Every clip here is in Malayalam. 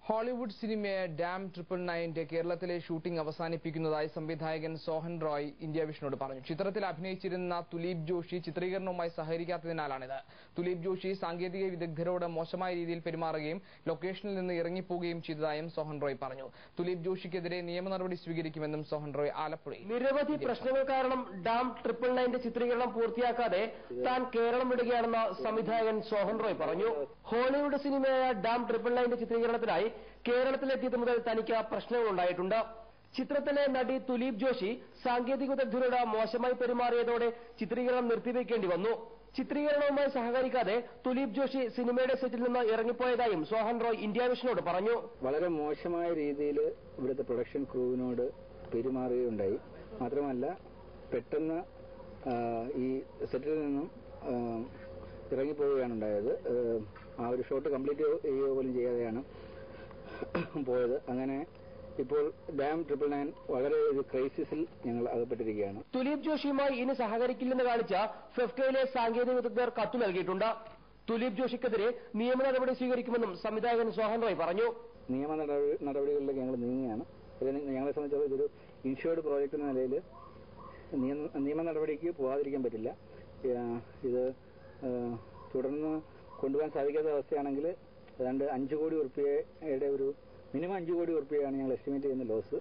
ഹോളിവുഡ് സിനിമയെ ഡാം 999 കേരളത്തിലെ ഷൂട്ടിംഗ് അവസാനിപ്പിക്കുന്നതായി സംവിധായകൻ സോഹൻ റോയ് ഇന്ത്യ വിഷനോട് പറഞ്ഞു. ചിത്രത്തിൽ അഭിനയിച്ചിരുന്ന തുലീപ് ജോഷി ചിത്രീകരണവുമായി സഹകരിക്കാത്തതിനാലാണിത്. തുലീപ് ജോഷി സാങ്കേതിക വിദഗ്ധരോട് മോശമായ രീതിയിൽ പെരുമാറുകയും ലൊക്കേഷനിൽ നിന്ന് ഇറങ്ങിപ്പോവുകയും ചെയ്തതായും സോഹൻ റോയ് പറഞ്ഞു. തുലീപ് ജോഷിക്കെതിരെ നിയമ നടപടി സ്വീകരിക്കുമെന്നും സോഹൻ റോയ് ആലപ്പുഴയിൽ നിരവധി പ്രശ്നങ്ങൾ കാരണം ഡാം 999 ചിത്രീകരണം പൂർത്തിയാക്കാതെ താൻ കേരളം വിടുകയാണെന്ന് സംവിധായകൻ സോഹൻ റോയ് പറഞ്ഞു. ഹോളിവുഡ് സിനിമയായ ഡാം 999 ചിത്രീകരണത്തിനായി കേരളത്തിലെത്തിയത് മുതൽ തനിക്ക് പ്രശ്നങ്ങളുണ്ടായിട്ടുണ്ട്. ചിത്രത്തിലെ നടി തുലീപ് ജോഷി സാങ്കേതിക വിദഗ്ധരോട് മോശമായി പെരുമാറിയതോടെ ചിത്രീകരണം നിർത്തിവെക്കേണ്ടി വന്നു. ചിത്രീകരണവുമായി സഹകരിക്കാതെ തുലീപ് ജോഷി സിനിമയുടെ സെറ്റിൽ നിന്ന് ഇറങ്ങിപ്പോയതായും സോഹൻ റോയ് ഇന്ത്യ വിഷനോട് പറഞ്ഞു. വളരെ മോശമായ രീതിയിൽ ഇവിടുത്തെ പ്രൊഡക്ഷൻ ക്രൂവിനോട് പെരുമാറുകയുണ്ടായി. മാത്രമല്ല പെട്ടെന്ന് ഈ സെറ്റിൽ നിന്നും ഇറങ്ങിപ്പോവുകയാണ് ഉണ്ടായത്. ആ ഒരു ഷോട്ട് കംപ്ലീറ്റ് ചെയ്യുക പോലും ചെയ്യാതെയാണ് പോയത്. അങ്ങനെ ഇപ്പോൾ ഡാം 999 വളരെ ഒരു ക്രൈസിസിൽ ഞങ്ങൾ അകപ്പെട്ടിരിക്കുകയാണ്. തുലീപ് ജോഷിയുമായി ഇനി സഹകരിക്കില്ലെന്ന് കാണിച്ച ഫെഫ്കയിലെ സാങ്കേതിക വിദഗ്ധർ കത്ത് നൽകിയിട്ടുണ്ട്. തുലീപ് ജോഷിക്കെതിരെ നിയമ നടപടി സ്വീകരിക്കുമെന്നും സംവിധായകൻ സോഹൻ റോയ് പറഞ്ഞു. നിയമ നടപടികളിലേക്ക് ഞങ്ങൾ നീങ്ങുകയാണ്. ഞങ്ങളെ സംബന്ധിച്ചിടത്തോളം ഇതൊരു ഇൻഷുർഡ് പ്രോജക്റ്റ് എന്ന നിലയിൽ നിയമ നടപടിക്ക് പോകാതിരിക്കാൻ പറ്റില്ല. ഇത് തുടർന്ന് കൊണ്ടുപോകാൻ സാധിക്കാത്ത അവസ്ഥയാണെങ്കിൽ ഏതാണ്ട് 5 കോടി രൂപയുടെ ഒരു മിനിമം 5 കോടി രൂപയാണ് ഞങ്ങൾ എസ്റ്റിമേറ്റ് ചെയ്യുന്ന ലോസ്.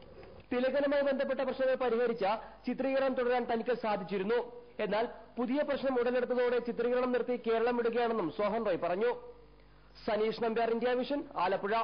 തിലകനുമായി ബന്ധപ്പെട്ട പ്രശ്നങ്ങൾ പരിഹരിച്ച ചിത്രീകരണം തുടരാൻ തനിക്ക് സാധിച്ചിരുന്നു. എന്നാൽ പുതിയ പ്രശ്നം ഉടലെടുത്തതോടെ ചിത്രീകരണം നിർത്തി കേരളം വിടുകയാണെന്നും സോഹൻ റോയ് പറഞ്ഞു. സനീഷ് നമ്പ്യാർ, ഇന്ത്യ വിഷൻ, ആലപ്പുഴ.